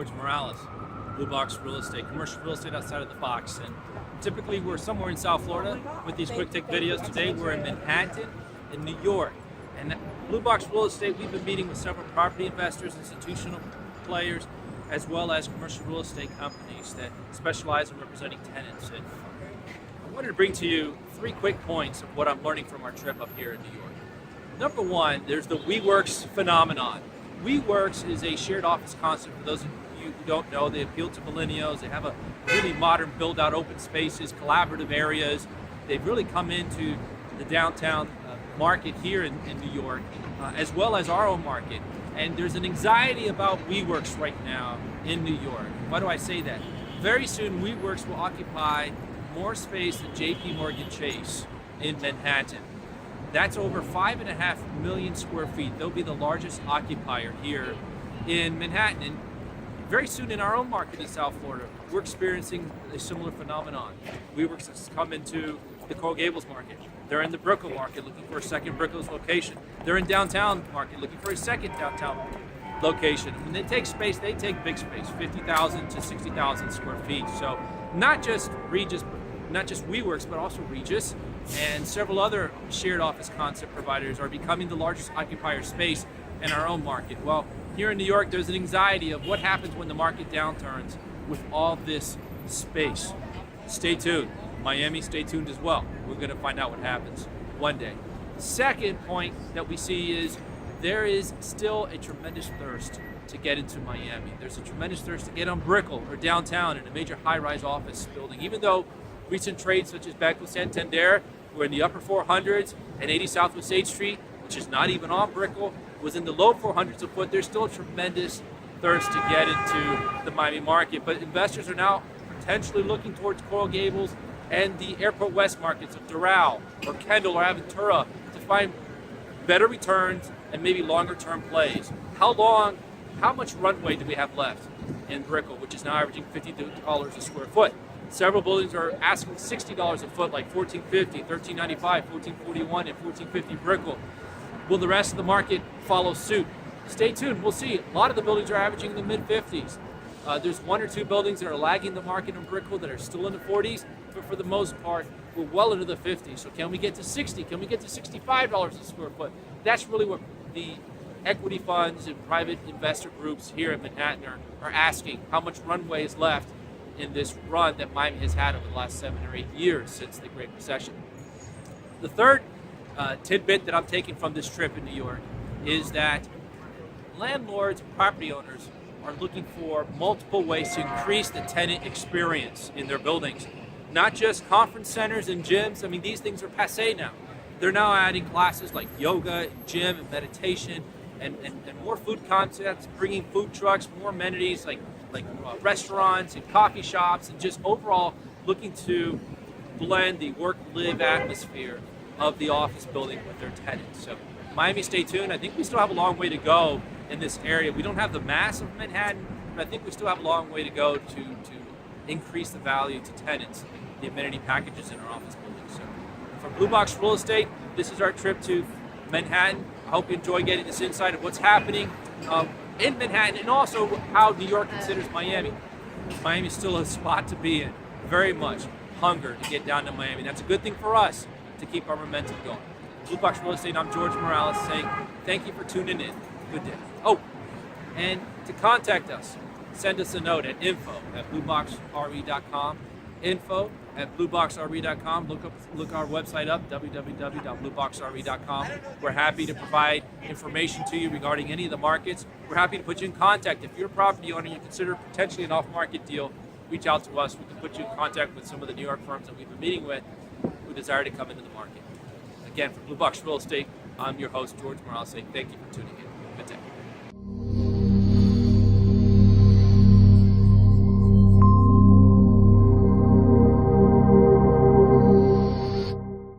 George Morales, Blue Box Real Estate, commercial real estate outside of the box. And typically we're somewhere in South Florida with these quick take videos. Today we're in Manhattan, in New York. And Blue Box Real Estate, we've been meeting with several property investors, institutional players, as well as commercial real estate companies that specialize in representing tenants. And I wanted to bring to you 3 quick points of what I'm learning from our trip up here in New York. Number 1, there's the WeWorks phenomenon. WeWorks is a shared office concept. For those of you who don't know, they appeal to millennials. They have a really modern build-out, open spaces, collaborative areas. They've really come into the downtown market here in New York, as well as our own market. And there's an anxiety about WeWorks right now in New York. Why do I say that? Very soon, WeWorks will occupy more space than JP Morgan Chase in Manhattan. That's over 5.5 million square feet. They'll be the largest occupier here in Manhattan. And very soon in our own market in South Florida, we're experiencing a similar phenomenon. WeWorks has come into the Coral Gables market. They're in the Brickell market looking for a second Brickell's location. They're in downtown market looking for a second downtown location. When they take space, they take big space, 50,000 to 60,000 square feet. So not just WeWorks, but also Regis and several other shared office concept providers are becoming the largest occupier space in our own market. Well, here in New York, there's an anxiety of what happens when the market downturns with all this space. Stay tuned. Miami, stay tuned as well. We're going to find out what happens one day. Second point that we see is there is still a tremendous thirst to get into Miami. There's a tremendous thirst to get on Brickell or downtown in a major high-rise office building. Even though recent trades such as Banco Santander were in the upper 400s and 80 Southwest 8th Street, which is not even on Brickell, was in the low 400s a foot, there's still a tremendous thirst to get into the Miami market. But investors are now potentially looking towards Coral Gables and the Airport West markets of Doral or Kendall or Aventura to find better returns and maybe longer term plays. How much runway do we have left in Brickell, which is now averaging $50 a square foot? Several buildings are asking $60 a foot, like $14.50, $13.95, $14.41, and $14.50 Brickell. Will the rest of the market follow suit? Stay tuned, we'll see. A lot of the buildings are averaging in the mid-50s. There's 1 or 2 buildings that are lagging the market in Brickell that are still in the 40s, but for the most part, we're well into the 50s. So can we get to 60? Can we get to $65 a square foot? That's really what the equity funds and private investor groups here in Manhattan are asking. How much runway is left in this run that Miami has had over the last 7 or 8 years since the Great Recession? The third tidbit that I'm taking from this trip in New York is that landlords and property owners are looking for multiple ways to increase the tenant experience in their buildings. Not just conference centers and gyms. I mean, these things are passé now. They're now adding classes like yoga, and gym, and meditation, and more food concepts, bringing food trucks, more amenities like restaurants and coffee shops, and just overall looking to blend the work-live atmosphere of the office building with their tenants. So Miami, stay tuned. I think we still have a long way to go in this area. We don't have the mass of Manhattan, but I think we still have a long way to go to increase the value to tenants, the amenity packages in our office buildings. So from Blue Box Real Estate, this is our trip to Manhattan. I hope you enjoy getting this insight of what's happening in Manhattan and also how New York considers Miami. Miami's still a spot to be in. Very much hunger to get down to Miami. That's a good thing for us to keep our momentum going. Blue Box Real Estate, I'm Jorge Morales saying thank you for tuning in. Good day. Oh, and to contact us, send us a note at info@blueboxre.com. info@blueboxre.com. Look our website up, www.blueboxre.com. We're happy to provide information to you regarding any of the markets. We're happy to put you in contact. If you're a property owner and you consider potentially an off-market deal, reach out to us. We can put you in contact with some of the New York firms that we've been meeting with who desire to come into the market. Again, for Blue Box Real Estate, I'm your host, Jorge Morales, saying thank you for tuning in. Good day.